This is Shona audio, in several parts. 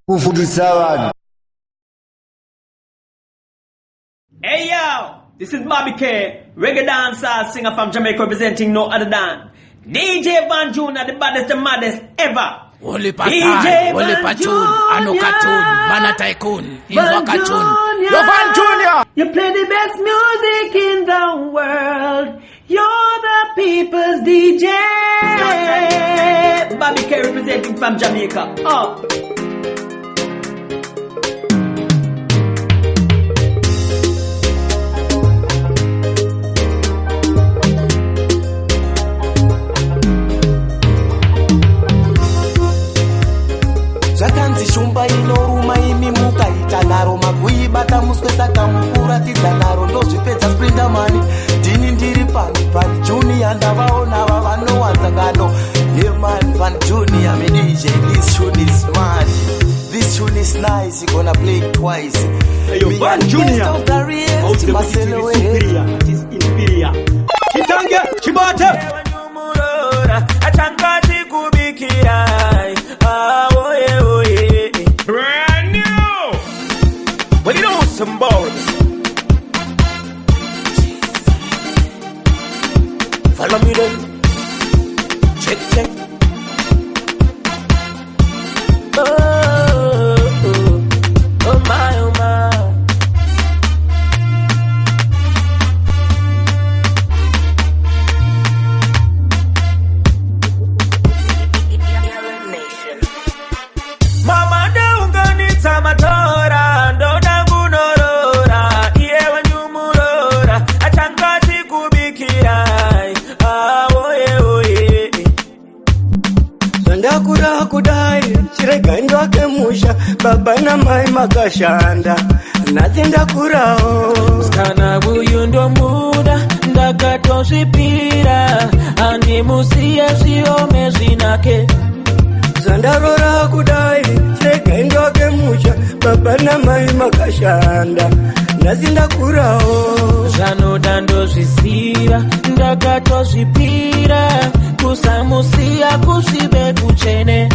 Hey yo, this is Bobby K, reggae dancer, singer from Jamaica, representing no other than DJ Van Junior, the baddest and maddest ever. Only Patan, only Patun, Anu Katun, Mana Tycoon, Inva Katun. Yo Van Junior! You play the best music in the world. You're the people's DJ. Bobby K representing from Jamaica. Oh. Zakanzi shumba inoruma imimuka itanaro magui bata muswe saka mukura tizanaro ndozvipedza sprinter mani dini ndiri pani Junior ndavaona vavano wanzangano yeah man Van Junior me DJ this tune is mad, this tune is nice, you gonna play it twice. Hey yo Van Junior out the Marcelo it is inferior Chitange Chibata atangati kubikira brand new. Well, you know some balls. Follow me then. Check. Oh my. Mama daunganitsa matora ndoda kunorora iye wanyumurora achangati kubikira oye Zvandakura kudai chirega ndoake musha baba namai makashanda nhasi ndakurawo kana uyu ndomuda ndakatozvipira andimusiya zviome zvinake Zandarora kudai chirega ndoake musha baba namai makashanda nhasi ndakurawo zvanoda ndozvisiya ndakatozvipira kusamusiya kusvibe kuchene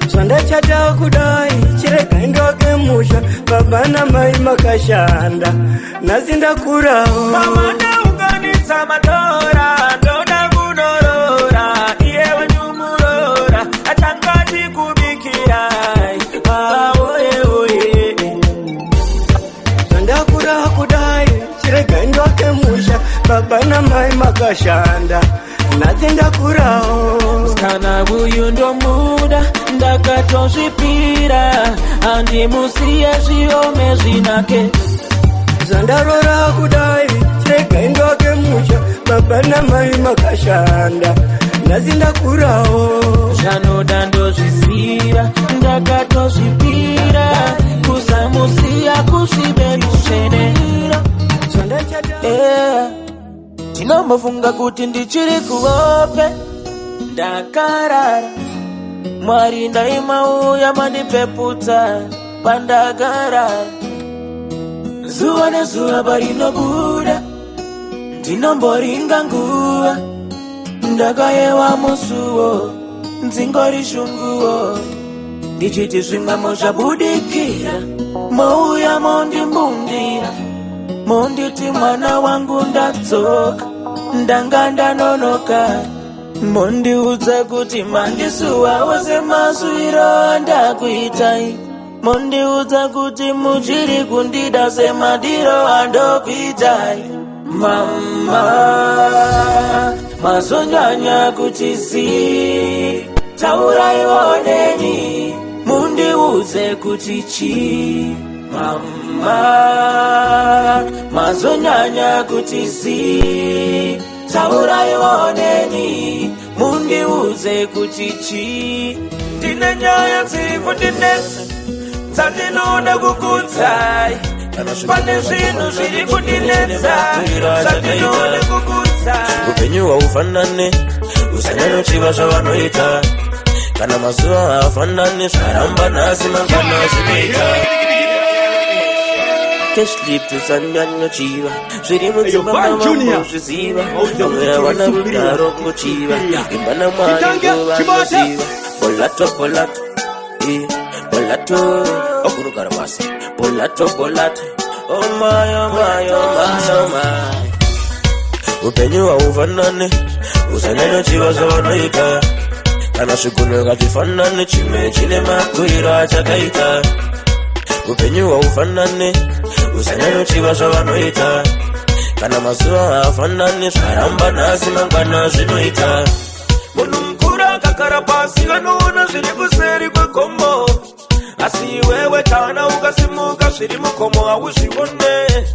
zvandachata kudai chirega ndoake musha baba namai makashanda nhasi ndakurawo mama ndaunganidza matora ndoda kunorora iye wanyumurora achangati kubikira oye zvandakura kudai chirega ndoake musha baba namai makashanda nhasi ndakurawo kana uyu ndomuda ndakatozvipira andimusiya zviome zvinake Zandarora kudai chirega ndoake musha baba namai makashanda nhasi ndakurawo zvanoda ndozvisiya ndakatozvipira kusamusiya kusvibe kuchene ndinombofunga kuti ndichiri kuhope ndakarara Mwari ndaimauya mandipeputsa pandagarara zuva nezuva parinobuda ndinomboringa nguva ndakayewa musuwo nzingori shunguwo ndichiti zvimwemo zvabudikira mouya mondimbundira monditi mwana wangu ndatsoka ndanga ndanonoka mondiudza kuti mandisuwawo semazwiro andakuitai mondiudza kuti muchiri kundida semadiro andokuitai mama mazonyanya kuti si taurai oneni mundiudze kuti chi mama mazonyanya kuti si taurai oneni mundiudze kuti chi ndine nyaya dziri kundinetsa dzandinoda kukudzai pane zvinhu zviri kundinetsa dzandinoda kukudzai upenyu haufanane usanyanochiva zvavanoita kana mazuva haafanane zvaramba nhasi mangwana zvinoita sleep to sanyanya chiva zviri mudzimba mamambozviziva vamwe havana rudaro ngochiva imbana mwari ngovangoziva Bholato Bholato, Ogurugarabas, Bholato, oh my. Upenyu wa ufanane, usaneno chiwa zawanoika. Kana shukunu katifanane, chime chile makuira chakaita. Upenyu wa ufanane, usaneno chiwa zawanoika. Kana masuwa afanane, sharamba nasi mangana zinoita. Munu mkura kakarapasi, kanuna zilikuseri kwa kombo. Asi wewe tana ukasimuka, shirimu komo awushibone.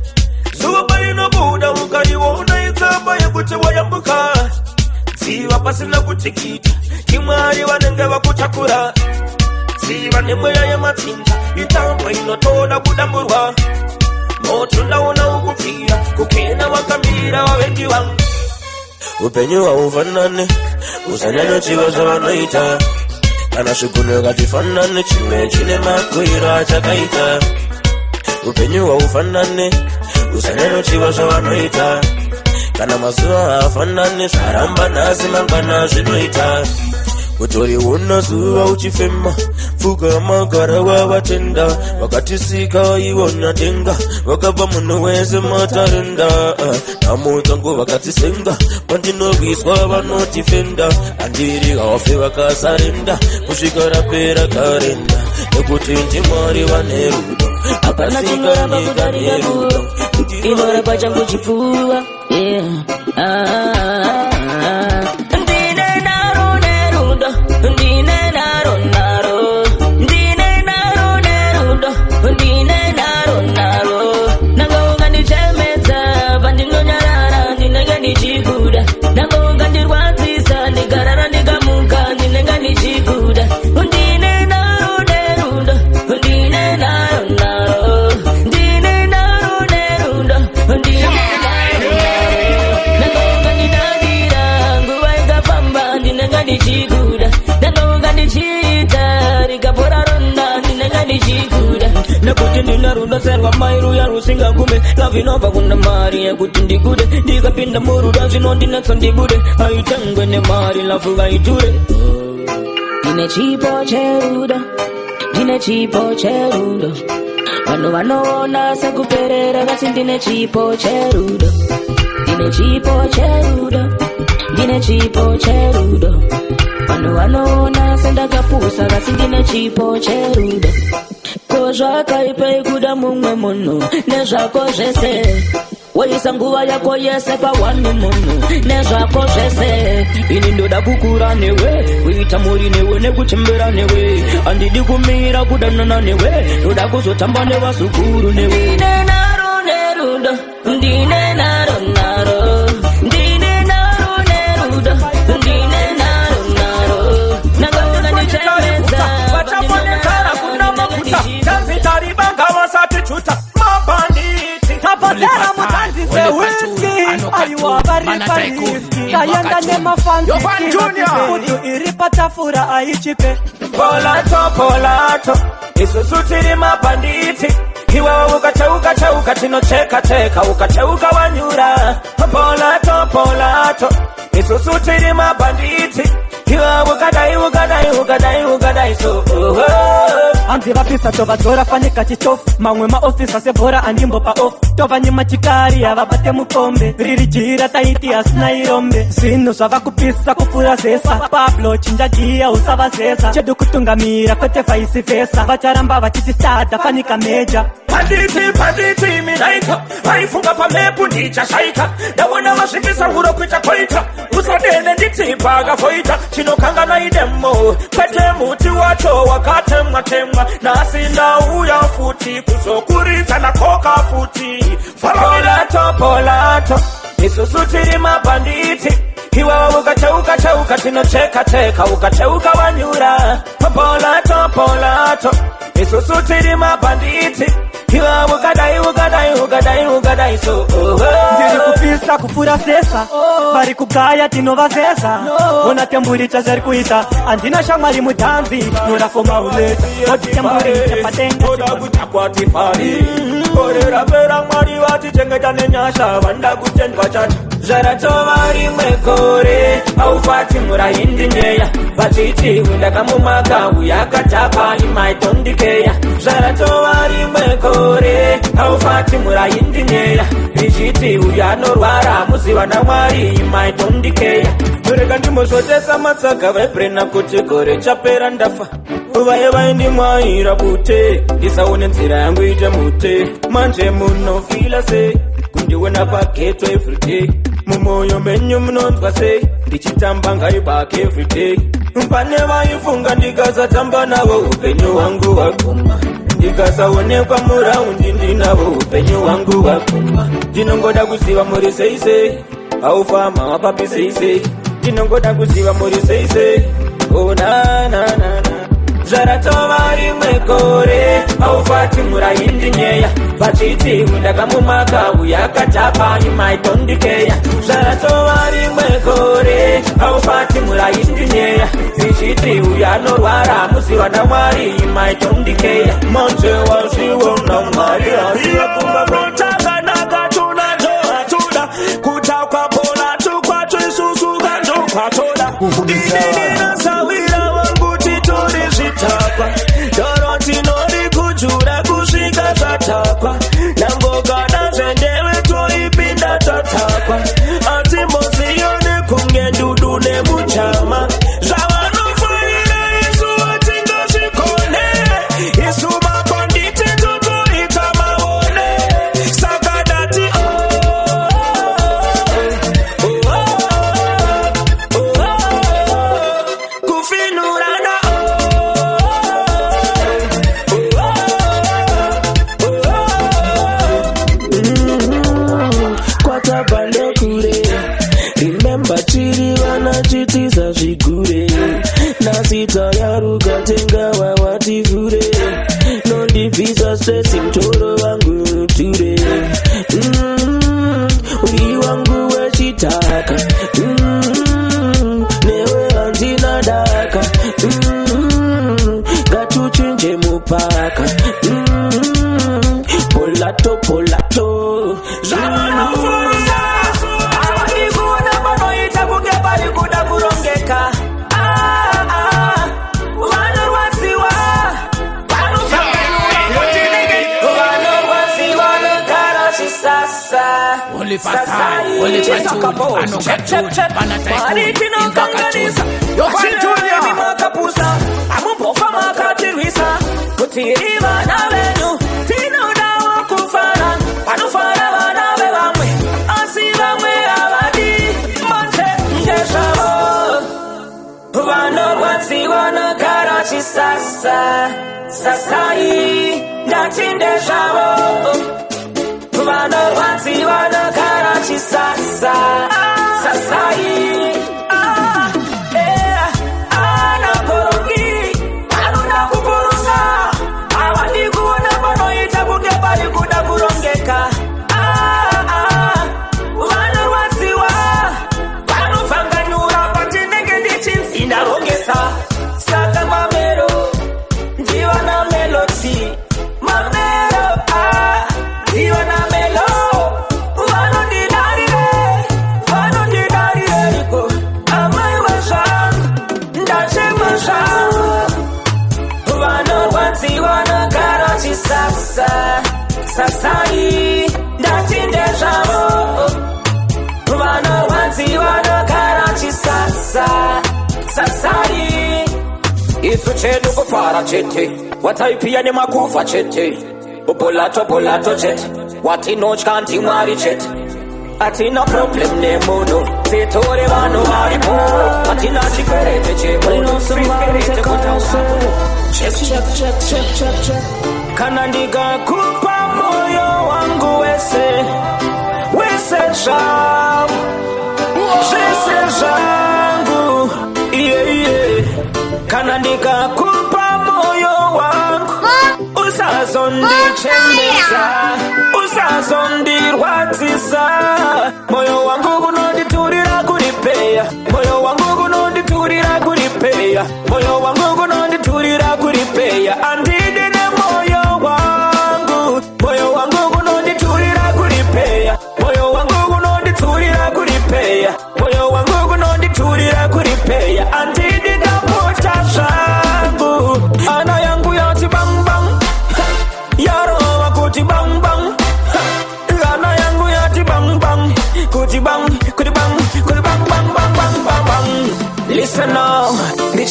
Zuba ino buda ukariwona itamba yekute wayambuka. Ziwa pasina kutikita, kimari wanenge wakutakura. Ziwa nemweya ya matinta, itamba ino tola kudamburwa. Moto naona ukufira, kukena wakamira wawengi wangu. Upenyu wa ufanane, usaneno chiwa zawanoita. Kana shukunu katifanane, chime chile makuira chakaita. Upenyu wa ufanane, usaneno chiwa zawanoita. Kana masuwa afanane, sharamba nasi mangana zinoita. Kutori unazuwa uchifema, fuga magara wa watenda. Wakati sika iwona tenga, wakaba munuweze matarenda. Namutangu wakati senga, pandino wiswa wanotifenda. Andiri gawafe wakasarenda, mushikara pera karenda. Nekutinti mwari wanerudo, akasika nika nerudo. Inora pachangu chipua, yeah. Naruda serwa mairu ya rusinga kume Lavinova kuna mari ya kutindi kude Diga pinda muru dazi nondi natsondi bude Haitangwe ne mari lafuga iture Dine chipo cherudo Wano ona se kuperera Gasi dine chipo cherudo Wano ona se ndaga pusa Gasi dine chipo cherudo Kozvaka ipe kuda mumwe munhu nezvako zvese Woisa nguva yako yese pawani munhu nezvako zvese Ini ndoda kukura newe kuita muri newe nekuchembera newe Andidi kumira kudanana newe ndoda kuzotamba nevazukuru newe Ndine naro nerudo Ndine naro Ndine naro nerudo Ndine naro Nagauna nichemeza Vachamonekara kuna makuta Tanzi taribanga wasati chuta Mabanditi Tapazera mutanzi se whisky Ayuwa baripariski Kayanda nema fancy Kutu iripata fura aichipe Bholato Isusutiri mabanditi Hiwa ukachauka Tino cheka Ukachauka wanyura Bholato Isusutiri mabanditi Hiwa ukadai so Anzi vapisa tova dzora fanika chichofu Mamwe maofisa sebhora andimbo pa off Tova nyima chikari avabate mukombe Riri jira taiti asina irombe Zvinhu zvavakupisa kupura zesa Pablo chinja gia usava zesa Chedu kutungamira kwete vice versa Vacharamba vachiti stada fanika meja Panditi minaika Vaifunga pamepu ndicha shaika Dawona vasvikisa huro kuita koita Usadene nditi paga foita Chinokanga na idemo Kwete muti wacho wakatemwa Nasinda uya futi Kusokurita na koka futi Bholato Isusutiri mabanditi Hiwa ukachauka Tino cheka Ukachauka wanyura Bholato Isusutiri mabanditi Hiwa ukadai so Ndiri kupisa kupura sesa Bari kugaya tinova zesa Ona temburicha zari kuita Andina shamari mudanzi Nora foma uleta Odi temburicha patenga Oda kuchakwa tifari Orera pera mwari wati chengeta nenyasha Wanda kuchenjwa chacha Zara tovari mwekore Aufati mura hindi nyeya vachiti undakamumaka uyakatapa imaitondikeya zvaratova rimwe gore haufati muraindinyeya richiti uyanorwara muziva namwari imaitondikeya mureka ndimozvotesa matsaka vebrena kuti gore chapera ndafa vaye vaindimwaira bute ndisaone nzira yangu ite mute manje munofila sei kundiona pageto everyday mumoyo menyu munonzwa sei ndichitamba ngaibake everyday pane vaifunga ndikasatamba navo upenyu hwangu hwaguma ndikasaonekwa muraundi ndinavo upenyu hwangu hwaguma ndinongoda kuziva muri seisei haufama wapapi seisei ndinongoda kuziva muri seisei onananana zvaratova rimwe gore haufati muraindinyeya vachiti undakamumaka uyakatapa imaitondikeya zvaratova rimwe gore haufati muraindinyeya vichiti uyanorwara muziva namwari imaitondikeya manje wazviona mwari asiakumbarotakanaka tunatoatoda kutakwa Bholato kwacho isusu kanjo kwatoda ininasawira vangu titori zvitakwa doro tinori kujura kusvika zvatakwa nangogada zvendeve toipinda tatakwa atimoziyone kunge ndudu nemuchama zvavanofanira isu vatingazvikone isu makonditi totoita maone saka dati kufinurana kwatabvande kure remember chiri vana chitiza zvigure nasita yarukatenga wawativhure nondibvisa stresi mtoro vangu nuture uri wangu wechitaka newe handina daka ngatuchinje mupaka Bholato Bholato zvavanofunga avandikuona vanoita kunge vari kuda kurongeka vanorwadziwa vanorwadziwa nogara zvisasa Holy Pastor, Holy Patur, Anokatun, Banataikun, Invakatun. Yo, Junior! makapusa amumbofa makatirwisa kuti vana venyu tinodawo kufara vanofara vana vevamwe asi vamwe havadi manje ndezvavo vanorwadziwa nogara chisasa sasai ndati ndezvavo vanorwadziwa nogara chisasa sasai vanorwadziwa vanofanganyura patinenge ndichinzindarongesa saka mamero ndiva nameloti mamero ndiva namelo vanondidarireko amai wezvangu ndachema zvangu vanorwadziwa nogara chisasa sasai ndati ndezvavo vanorwadziwa nogara chisasa sasai isu chedu kufara chete wataipiya nemakufa chete Bholato Bholato chete watinotya ndimwari chete atina problem nemunhu titore vanhu varipo atina chikwerete chemunu kana ndikakupa moyo wangu wese zvangu zvese zvangu kana ndikakupa moyo wangu usazondichembedza usazondirwadzisa moyo wangu kunonditurira kuripeya moyo wangu kunonditurira kuripeya moyo wangu kunonditurira kuripeya andidi nemoyo wangu moyo wangu kunonditurira kuripeya moyo wangu kunonditurira kuripeya moyo wangu kunonditurira kuripeya andidi nemoyo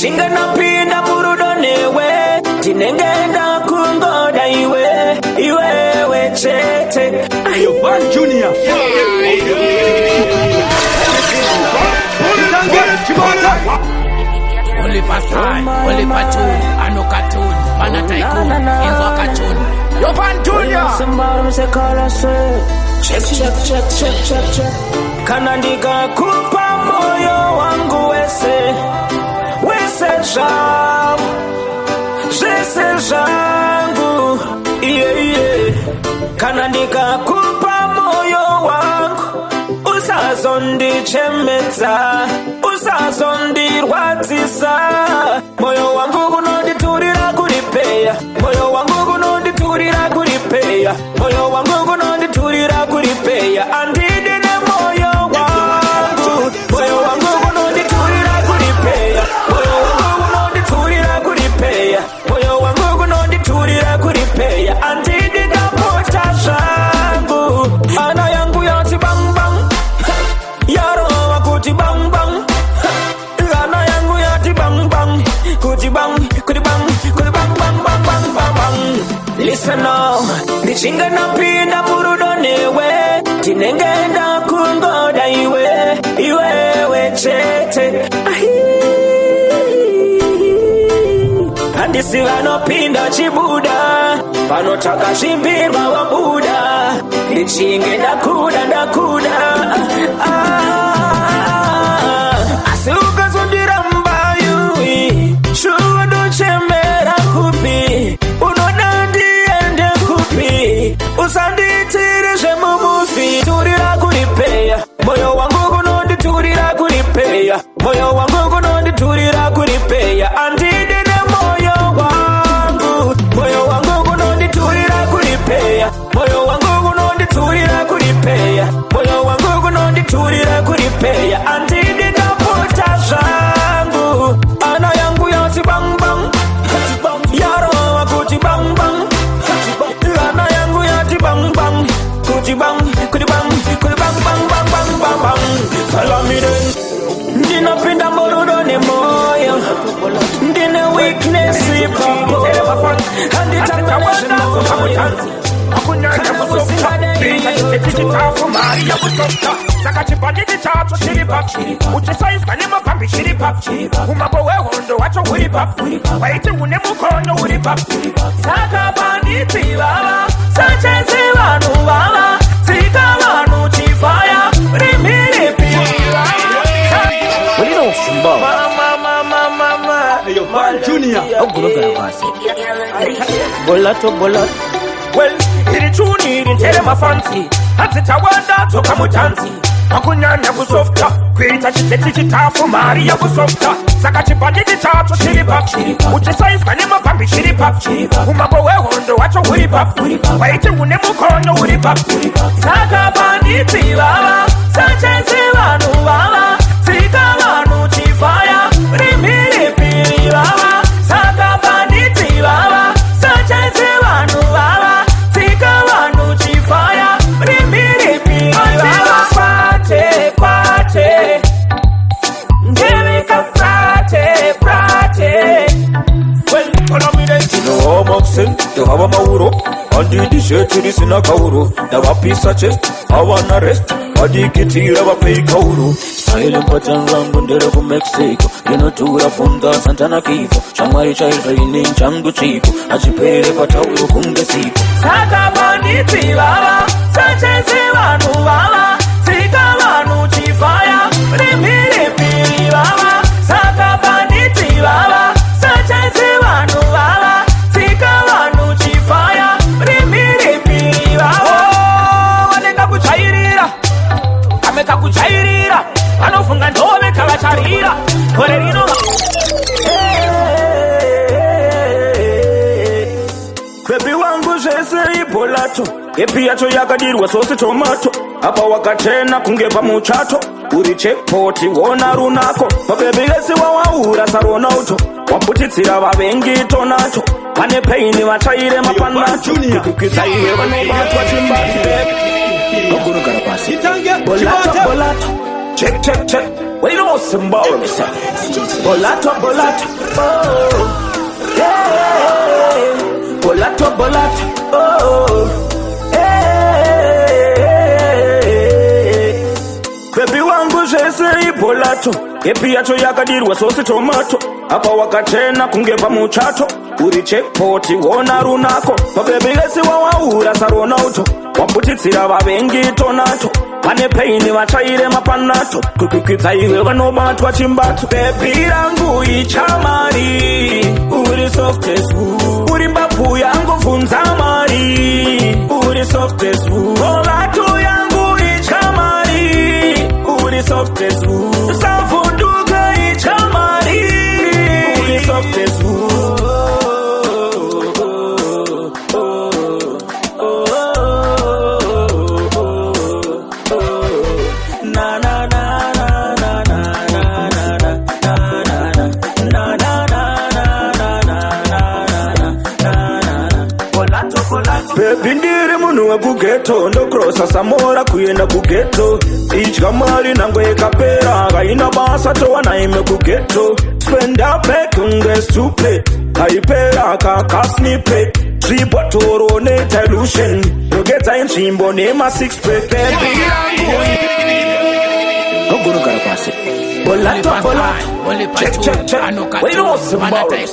ndichinga napinda murudo newe tinengenda kungoda iwewe chete Van Junior. Only Pastor, only Patun, Ano Cartoon, Mana Tycoon, Inzo Cartoon. Yo Van Junior. Check. Kana ndikakupa moyo wangu wese zangu yeah. Kana ndikakupa moyo wangu usazondichemedza usazondirwadzisa moyo wangu kunonditurira kuripeya moyo wangu kunonditurira kuripeya moyo wangu kunonditurira kuripeya andidine moyo wangu moyo wangu kunonditurira kuripeya moyo wangu kunonditurira kuripeya moyo wangu kunonditurira kuripeya andidine pota zangu ana yangu yati bang bang yaro wakuti bang bang ana yangu yati bang bang kuti bang bang. Listen now, ndichinga napinda murudo newe tinengenda kungoda iwewe chete handisi vanopinda chibuda vanotaka chimbirwa wabuda ndichinge ndakuda asi ukazondiramba yui shuwa ndochemera kupi unoda ndiende kupi usanditire zvemumufi turira kuripeya moyo wangu kunonditurira kuripeya moyo wangu kunonditurira kuripeya andidine moyo wangu kunonditurira kuripeya moyo wangu kunonditurira kuripeya moyo wangu kunonditurira kuripeya andidine pota zangu ana yangu yati bang bang yaro wakuti bang bang ana yangu yati bang bang kuti bang follow me then ndinopinda murudo nemoyo ndine weakness ipapo akunyanya musofta bita chitechitafu mari ya musofta saka chibanditi chacho chiripa uchisaizwa nemapambi chiripa umambo wehondo wacho uripa waiti une mukonyo uripa saka banditi vava sachezi vanhu vava tsika vanhu chifaya rimiripi mama Van Junior. Bolato well iri chuni iri ntere mafansi hadzitawanda toka mutanzi akunyanya kusofta kuita chiteti chitafu mari ya kusofta saka chibanditi chacho chiripa uchisaizwa nemapambi chiripa umambo wehondo wacho uripa waiti une mukonyo uripa saka banditi vava sachezi vanhu vava tsika vanhu chifaya rimiripi vava saka banditi vava sachezi vanhu vava tsika vanhu chifaya rimiripi vava kwate ndevika prate well follow me then tino moxen to have mauro andi di sheti sina kauro na wapisa chest hawana rest adikitira wapei kauro silent pattern rangu ndere ku Mexico inotura funda santana kifo shamwari cha Israeli changu chico achipere patauro kunge sipo saka banditi vava sachezi vanhu vava tsika vanhu chifaya rimiripi vava saka banditi vava sachezi vanhu vava tsika vanhu chifaya rimiripi vava vanenge kuchairira vanofunga ndove kavacharira gore rino bebi wangu zvese ibholato epi yacho yakadirwa sose tomato apa wakachena kunge pamuchato uri checkpoti wona runako pabebi lesi wawaura saronauto waputitsira vavengi tonato vane peini vachaire mapanacho kukitsaire vanobatwa chimbati bebi ogurugara pasi bolato check We know some boy, me say. Bholato, Bholato, oh. Hey, Bholato, Bholato, oh. Hey, baby wangu jese Bholato. Epi yacho yakadirwa sosi tomato. Apa wakachena kungeva muchato. Uri checkpoti wona runako. Baby lesi wawaura sarona uto. Waputitsira vavengi tonato. Pane paini vachaire mapanato. Kukukidza iwe vanobatwa chimbato. Baby rangu ichamari. Uri softest woo. Uri mbapu yangu funza mari. Uri softest woo. Bholato yangu ichamari. Uri softest woo. Safunduka ichamari. Uri softest woo. Baby ndiri munhu wekugeto ndokrosa samora kuenda kugeto idya mari nango ikapera haina basa towana ime kugeto spenda pek unge stupid haipera kakasnipe tribotoro nedilution yogedza inzvimbo nema 6-pack baby yangu ogurugara pasi Bholato, Bholato, check, check, check. We know some boys.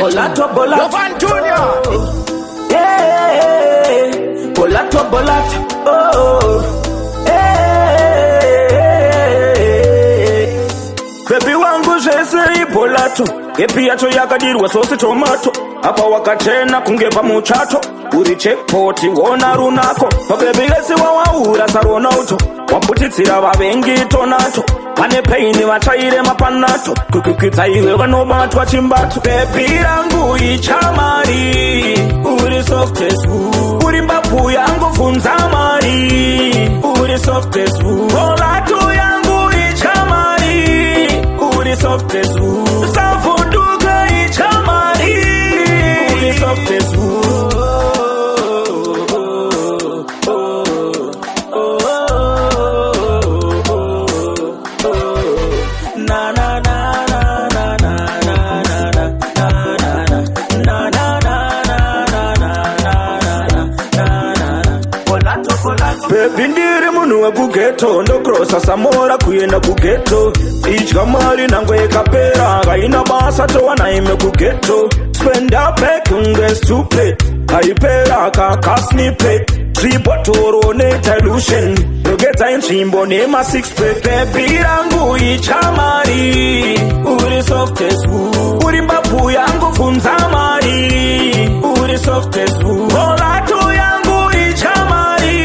Bholato, Bholato, yeah. Bholato, Bholato, oh. Hey. Baby wangu jese Bholato. Epi yacho yakadirwa sosi tomato. Apa wakachena kungeva muchato. Uri checkpoti wona runako. Baby lesi wawaura sarona uto. Waputitsira vavengi tonato. Pane paini vachaire mapanato. Kukukidza iwe vanobatwa chimbato. Baby rangu ichamari. Uri softest woo. Uri mbapu yangu funza mari. Uri softest woo. Bholato yangu ichamari. Uri softest woo. Safunduka ichamari. Uri softest woo. Baby ndiri munhu wekugeto ndokrosa samora kuenda kugeto idya mari nango ikapera haina basa towana ime kugeto spenda pek unge stupid haipera kakasnipe tribotoro nedilution yogedza inzvimbo nema 6-pack baby rangu ichamari. Uri softest woo. Uri mbapu yangu funza mari. Uri softest woo. Bholato yangu ichamari.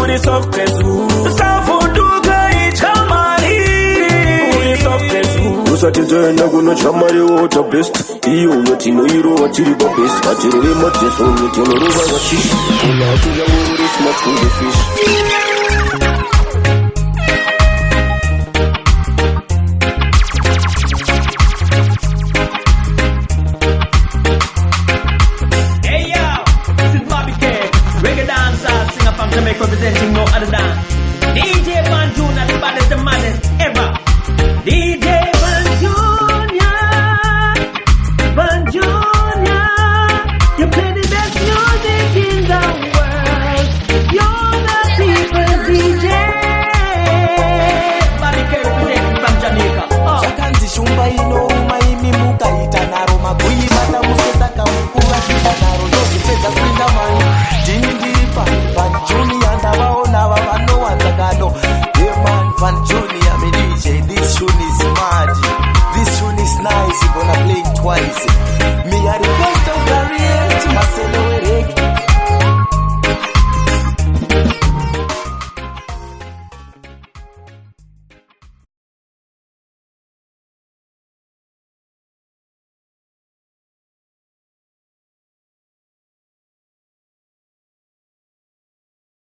Uri softest woo. Safunduka ichamari. Uri softest woo. Usati nzenda kuno chamari water best. Iyo yatino iro watiri babes. Atiri majeso yatino ruva washish. Una atuya uri smart for the fish. Representing no other than DJ Van Junior, the baddest, the maddest ever. DJ Van Junior, you play the best music in the world. You're the people's DJ. Bobby K representing from Jamaica. Zakanzi shumba ino